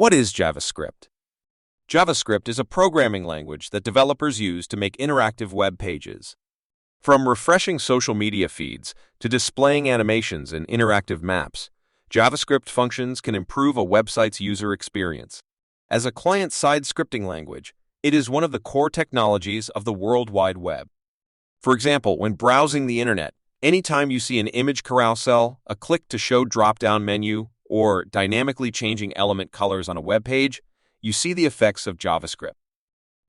What is JavaScript? JavaScript is a programming language that developers use to make interactive web pages. From refreshing social media feeds to displaying animations and interactive maps, JavaScript functions can improve a website's user experience. As a client-side scripting language, it is one of the core technologies of the World Wide Web. For example, when browsing the internet, anytime you see an image carousel, a click to show drop-down menu, or dynamically changing element colors on a web page, you see the effects of JavaScript.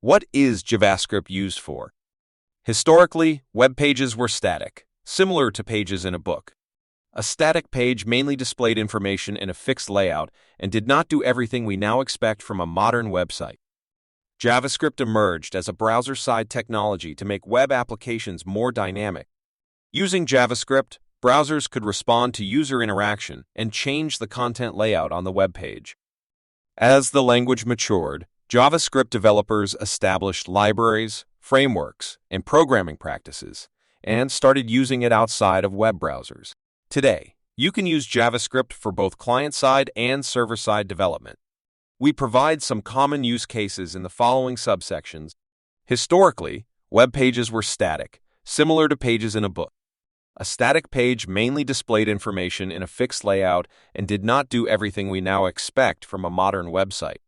What is JavaScript used for? Historically, web pages were static, similar to pages in a book. A static page mainly displayed information in a fixed layout and did not do everything we now expect from a modern website. JavaScript emerged as a browser-side technology to make web applications more dynamic. Using JavaScript, browsers could respond to user interaction and change the content layout on the web page. As the language matured, JavaScript developers established libraries, frameworks, and programming practices, and started using it outside of web browsers. Today, you can use JavaScript for both client-side and server-side development. We provide some common use cases in the following subsections. Historically, web pages were static, similar to pages in a book. A static page mainly displayed information in a fixed layout and did not do everything we now expect from a modern website.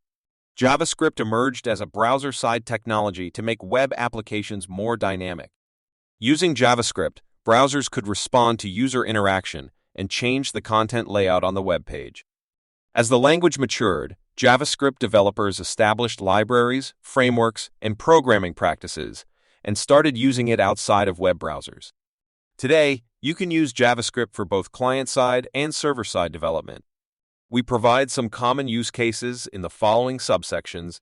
JavaScript emerged as a browser-side technology to make web applications more dynamic. Using JavaScript, browsers could respond to user interaction and change the content layout on the web page. As the language matured, JavaScript developers established libraries, frameworks, and programming practices and started using it outside of web browsers. Today, you can use JavaScript for both client-side and server-side development. We provide some common use cases in the following subsections.